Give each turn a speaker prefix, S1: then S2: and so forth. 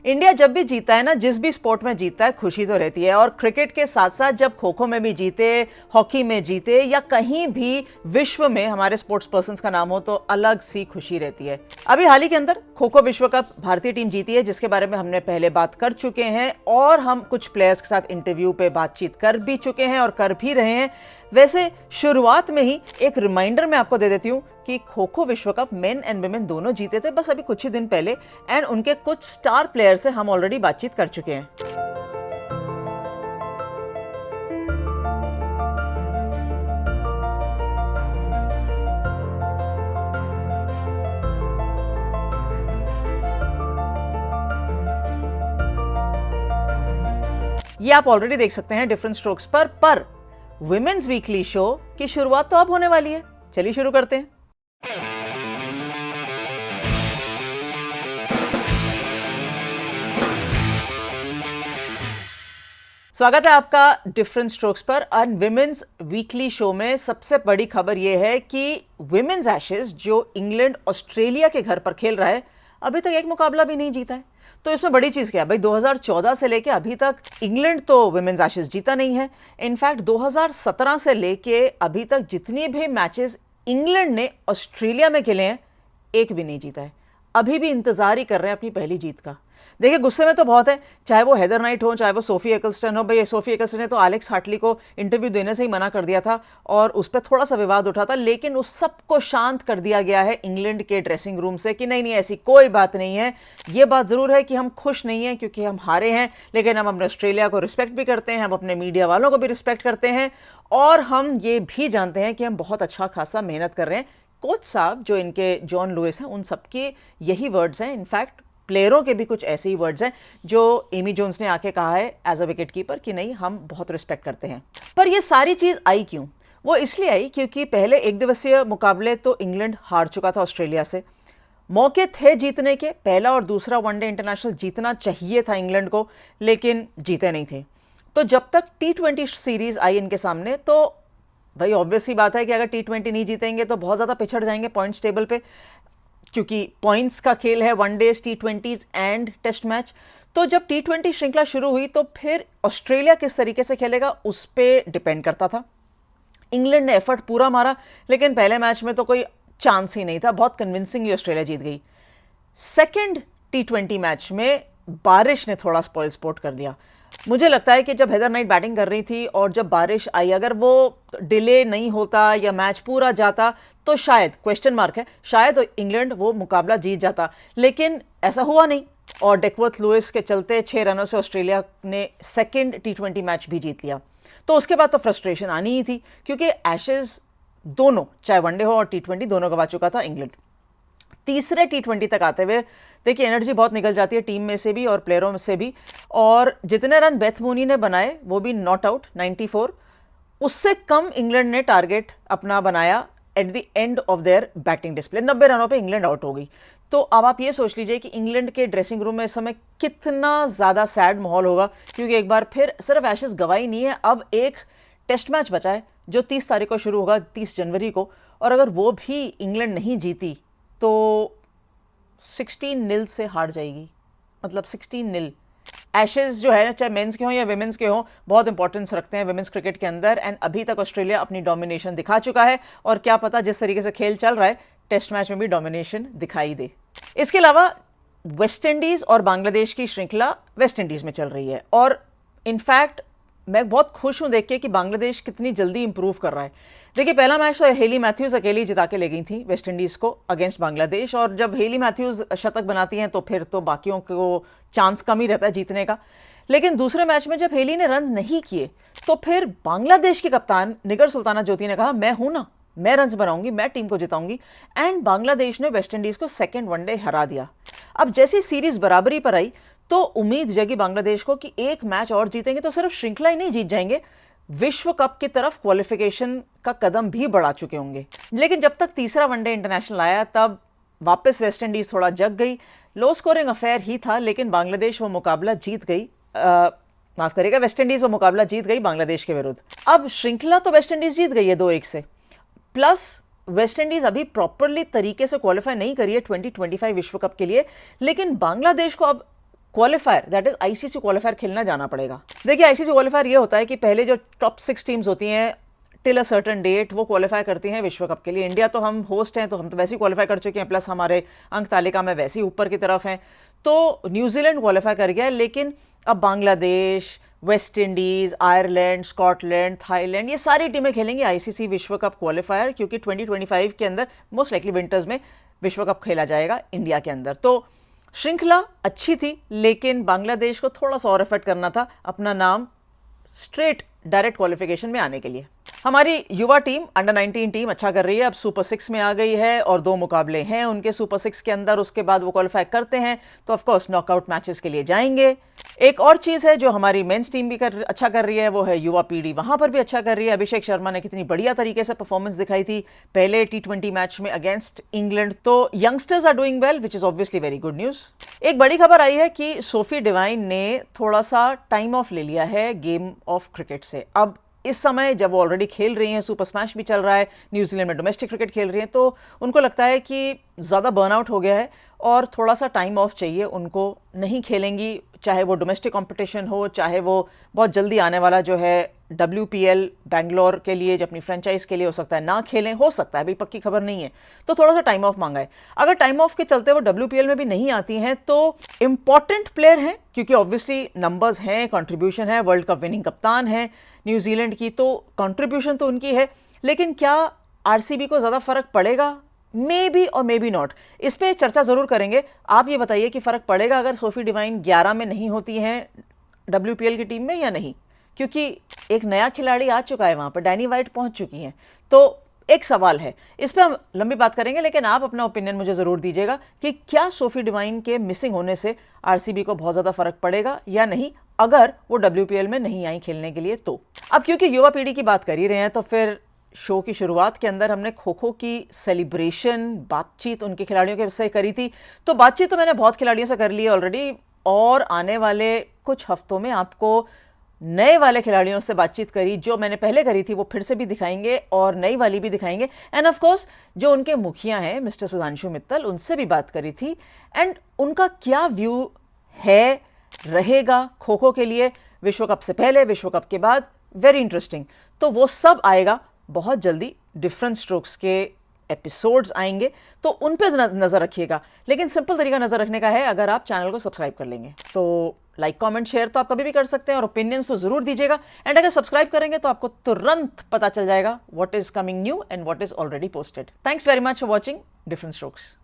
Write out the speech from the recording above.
S1: India जब भी जीता है ना, जिस भी स्पोर्ट में जीतता है, खुशी तो रहती है। और क्रिकेट के साथ साथ जब खो खो में भी जीते, हॉकी में जीते या कहीं भी विश्व में हमारे स्पोर्ट्स पर्सन्स का नाम हो तो अलग सी खुशी रहती है। अभी हाल ही के अंदर खो खो विश्व कप भारतीय टीम जीती है, जिसके बारे में हमने पहले बात कर चुके हैं और हम कुछ प्लेयर्स के साथ इंटरव्यू पे बातचीत कर भी चुके हैं और कर भी रहे हैं। वैसे शुरुआत में ही एक रिमाइंडर मैं आपको दे देती हूँ कि खो खो विश्व कप मेन एंड वुमेन दोनों जीते थे बस अभी कुछ ही दिन पहले, एंड उनके कुछ स्टार प्लेयर से हम ऑलरेडी बातचीत कर चुके हैं। ये आप ऑलरेडी देख सकते हैं डिफरेंट स्ट्रोक्स पर विमेन्स वीकली शो की शुरुआत तो अब होने वाली है। चलिए शुरू करते हैं। स्वागत है आपका डिफरेंट स्ट्रोक्स पर। एंड विमेन्स वीकली शो में सबसे बड़ी खबर यह है कि विमेन्स एशेज जो इंग्लैंड ऑस्ट्रेलिया के घर पर खेल रहा है, अभी तक एक मुकाबला भी नहीं जीता है। तो इसमें बड़ी चीज़ क्या है भाई, 2014 से लेके अभी तक इंग्लैंड तो विमेन्स एशेज जीता नहीं है। इनफैक्ट 2017 से लेके अभी तक जितनी भी मैचेस इंग्लैंड ने ऑस्ट्रेलिया में खेले हैं, एक भी नहीं जीता है। अभी भी इंतजार ही कर रहे हैं अपनी पहली जीत का। देखिए गुस्से में तो बहुत है, चाहे वो हेदर नाइट हो, चाहे वो सोफी एकल्स्टन हो। भाई सोफी एकल्स्टन ने तो एलेक्स हार्टली को इंटरव्यू देने से ही मना कर दिया था और उस पर थोड़ा सा विवाद उठा था, लेकिन उस सबको शांत कर दिया गया है इंग्लैंड के ड्रेसिंग रूम से कि नहीं नहीं ऐसी कोई बात नहीं है। ये बात ज़रूर है कि हम खुश नहीं हैं क्योंकि हम हारे हैं, लेकिन हम अपने ऑस्ट्रेलिया को रिस्पेक्ट भी करते हैं, हम अपने मीडिया वालों को भी रिस्पेक्ट करते हैं और हम ये भी जानते हैं कि हम बहुत अच्छा खासा मेहनत कर रहे हैं। कोच साहब जो इनके जॉन लुइस हैं, उन सबके यही वर्ड्स हैं। इनफैक्ट प्लेयरों के भी कुछ ऐसे ही वर्ड्स हैं जो एमी जोन्स ने आके कहा है एज अ विकेट कीपर कि नहीं हम बहुत रिस्पेक्ट करते हैं। पर ये सारी चीज़ आई क्यों? वो इसलिए आई क्योंकि पहले एक दिवसीय मुकाबले तो इंग्लैंड हार चुका था ऑस्ट्रेलिया से। मौके थे जीतने के, पहला और दूसरा वनडे इंटरनेशनल जीतना चाहिए था इंग्लैंड को, लेकिन जीते नहीं थे। तो जब तक T20 सीरीज आई इनके सामने तो भाई ऑब्वियस सी बात है कि अगर T20 नहीं जीतेंगे तो बहुत ज़्यादा पिछड़ जाएंगे पॉइंट्स टेबल पे, क्योंकि पॉइंट्स का खेल है one-days, T20s and test match. तो जब T20 श्रृंखला शुरू हुई तो फिर ऑस्ट्रेलिया किस तरीके से खेलेगा उस पर डिपेंड करता था। इंग्लैंड ने एफर्ट पूरा मारा, लेकिन पहले मैच में तो कोई चांस ही नहीं था, बहुत कन्विंसिंगली ऑस्ट्रेलिया जीत गई। सेकेंड T20 मैच में बारिश ने थोड़ा स्पॉइल स्पोर्ट कर दिया। मुझे लगता है कि जब हेदर नाइट बैटिंग कर रही थी और जब बारिश आई, अगर वो डिले नहीं होता या मैच पूरा जाता तो शायद, क्वेश्चन मार्क है, शायद इंग्लैंड वो मुकाबला जीत जाता, लेकिन ऐसा हुआ नहीं और डेकवर्थ लुइस के चलते 6 रनों से ऑस्ट्रेलिया ने सेकेंड T20 मैच भी जीत लिया। तो उसके बाद तो फ्रस्ट्रेशन आनी ही थी क्योंकि एशेज दोनों, चाहे वनडे हो और T20, दोनों गवा चुका था इंग्लैंड। तीसरे T20 तक आते हुए देखिए एनर्जी बहुत निकल जाती है टीम में से भी और प्लेयरों में से भी, और जितने रन बेथ मूनी ने बनाए वो भी नॉट आउट 94, उससे कम इंग्लैंड ने टारगेट अपना बनाया at the end of their batting display. 90 रनों पे इंग्लैंड आउट हो गई। तो अब आप ये सोच लीजिए कि इंग्लैंड के ड्रेसिंग रूम में इस समय कितना ज़्यादा सैड माहौल होगा, क्योंकि एक बार फिर सिर्फ एशेज गवाई नहीं है, अब एक टेस्ट मैच बचा है जो 30 तारीख को शुरू होगा, 30 जनवरी को, और अगर वो भी इंग्लैंड नहीं जीती तो 16-0 से हार जाएगी। मतलब 16-0। एशेज जो है ना, चाहे मेंस के हों या विमेंस के हों, बहुत इंपॉर्टेंस रखते हैं विमेंस क्रिकेट के अंदर। एंड अभी तक ऑस्ट्रेलिया अपनी डोमिनेशन दिखा चुका है और क्या पता जिस तरीके से खेल चल रहा है टेस्ट मैच में भी डोमिनेशन दिखाई दे। इसके अलावा वेस्ट इंडीज़ और बांग्लादेश की श्रृंखला वेस्ट इंडीज़ में चल रही है और इनफैक्ट मैं बहुत खुश हूं देख के कि बांग्लादेश कितनी जल्दी इंप्रूव कर रहा है। देखिए पहला मैच तो हेली मैथ्यूज़ अकेली जिता के ले गई थी वेस्ट इंडीज़ को अगेंस्ट बांग्लादेश, और जब हेली मैथ्यूज़ शतक बनाती हैं तो फिर तो बाकियों को चांस कम ही रहता है जीतने का। लेकिन दूसरे मैच में जब हेली ने रन नहीं किए तो फिर बांग्लादेश के कप्तान निगर सुल्ताना ज्योति ने कहा मैं हूं ना, मैं रन बनाऊंगी, मैं टीम को जिताऊंगी, एंड बांग्लादेश ने वेस्ट इंडीज़ को सेकेंड वनडे हरा दिया। अब जैसी सीरीज़ बराबरी पर आई तो उम्मीद जगी बांग्लादेश को कि एक मैच और जीतेंगे तो सिर्फ श्रृंखला ही नहीं जीत जाएंगे, विश्व कप की तरफ क्वालिफिकेशन का कदम भी बढ़ा चुके होंगे। लेकिन जब तक तीसरा वनडे इंटरनेशनल आया तब वापस वेस्ट इंडीज़ थोड़ा जग गई। लो स्कोरिंग अफेयर ही था, लेकिन बांग्लादेश वो मुकाबला जीत गई। माफ करिएगा, वेस्ट इंडीज़ वो मुकाबला जीत गई बांग्लादेश के विरुद्ध। अब श्रृंखला तो वेस्ट इंडीज़ जीत गई है 2-1 से, प्लस वेस्ट इंडीज़ अभी प्रॉपरली तरीके से क्वालिफाई नहीं करी है 2025 विश्व कप के लिए, लेकिन बांग्लादेश को अब qualifier, that is ICC qualifier खेलना जाना पड़ेगा। देखिए आईसीसी क्वालिफायर ये होता है कि पहले जो टॉप 6 टीम्स होती हैं टिल अ सर्टन डेट वो क्वालिफाई करती हैं विश्व कप के लिए। इंडिया तो हम होस्ट हैं तो हम तो वैसे ही क्वालिफाई कर चुके हैं, प्लस हमारे अंक तालिका में वैसे ही ऊपर की तरफ हैं। तो न्यूजीलैंड क्वालिफाई कर गया, लेकिन अब Bangladesh, West Indies, Ireland, Scotland, Thailand, ये सारी टीमें खेलेंगी आईसीसी विश्व कप क्वालिफायर, क्योंकि 2025 के अंदर मोस्ट लाइकली विंटर्स में विश्व कप खेला जाएगा इंडिया के अंदर। तो श्रृंखला अच्छी थी, लेकिन बांग्लादेश को थोड़ा सा और एफर्ट करना था अपना नाम स्ट्रेट डायरेक्ट क्वालिफिकेशन में आने के लिए। हमारी युवा टीम अंडर 19 टीम अच्छा कर रही है, अब सुपर 6 में आ गई है और 2 मुकाबले हैं उनके सुपर 6 के अंदर। उसके बाद वो क्वालिफाई करते हैं तो ऑफ कोर्स नॉकआउट मैचेस के लिए जाएंगे। एक और चीज है जो हमारी मेंस टीम भी अच्छा कर रही है, वो है युवा पीढ़ी, वहां पर भी अच्छा कर रही है। अभिषेक शर्मा ने कितनी बढ़िया तरीके से परफॉर्मेंस दिखाई थी पहले T20 मैच में अगेंस्ट इंग्लैंड। तो youngsters are doing well, which is obviously very good news. एक बड़ी खबर आई है कि सोफी डिवाइन ने थोड़ा सा टाइम ऑफ ले लिया है गेम ऑफ क्रिकेट से। अब इस समय जब वो ऑलरेडी खेल रही हैं, सुपर स्मैश भी चल रहा है, न्यूजीलैंड में डोमेस्टिक क्रिकेट खेल रही हैं, तो उनको लगता है कि ज़्यादा बर्नआउट हो गया है और थोड़ा सा टाइम ऑफ चाहिए उनको। नहीं खेलेंगी, चाहे वो डोमेस्टिक कंपटीशन हो, चाहे वो बहुत जल्दी आने वाला जो है WPL बैंगलोर के लिए, जो अपनी फ्रेंचाइज के लिए, हो सकता है ना खेलें, हो सकता है, अभी पक्की खबर नहीं है। तो थोड़ा सा टाइम ऑफ मांगा है। अगर टाइम ऑफ के चलते वो WPL में भी नहीं आती हैं तो इंपॉर्टेंट प्लेयर हैं, क्योंकि ऑब्वियसली नंबर्स हैं, कंट्रीब्यूशन है, वर्ल्ड कप विनिंग कप्तान है न्यूजीलैंड की, तो कंट्रीब्यूशन तो उनकी है। लेकिन क्या आरसीबी को ज़्यादा फर्क पड़ेगा? मे बी और मे बी नॉट, इस पर चर्चा ज़रूर करेंगे। आप ये बताइए कि फ़र्क पड़ेगा अगर सोफी डिवाइन 11 में नहीं होती हैं WPL की टीम में या नहीं, क्योंकि एक नया खिलाड़ी आ चुका है वहाँ पर, डैनी वाइट पहुँच चुकी हैं। तो एक सवाल है, इस पर हम लंबी बात करेंगे, लेकिन आप अपना ओपिनियन मुझे ज़रूर दीजिएगा कि क्या सोफी डिवाइन के मिसिंग होने से आरसीबी को बहुत ज़्यादा फर्क पड़ेगा या नहीं, अगर वो WPL में नहीं आई खेलने के लिए। तो अब क्योंकि युवा पीढ़ी की बात कर ही रहे हैं, तो फिर शो की शुरुआत के अंदर हमने खो खो की सेलिब्रेशन बातचीत उनके खिलाड़ियों के से करी थी। तो बातचीत तो मैंने बहुत खिलाड़ियों से कर ली है ऑलरेडी, और आने वाले कुछ हफ्तों में आपको नए वाले खिलाड़ियों से बातचीत करी, जो मैंने पहले करी थी वो फिर से भी दिखाएंगे और नई वाली भी दिखाएंगे। एंड ऑफ कोर्स जो उनके मुखिया हैं मिस्टर सुधांशु मित्तल, उनसे भी बात करी थी। एंड उनका क्या व्यू है रहेगा खो खो के लिए, विश्व कप से पहले, विश्व कप के बाद, वेरी इंटरेस्टिंग। तो वो सब आएगा बहुत जल्दी, डिफरेंट स्ट्रोक्स के एपिसोड्स आएंगे, तो उन पे नज़र रखिएगा। लेकिन सिंपल तरीका नज़र रखने का है, अगर आप चैनल को सब्सक्राइब कर लेंगे तो लाइक कमेंट शेयर तो आप कभी भी कर सकते हैं, और ओपिनियंस तो ज़रूर दीजिएगा। एंड अगर सब्सक्राइब करेंगे तो आपको तुरंत पता चल जाएगा what is coming new and what is already posted. Thanks very much for watching different strokes.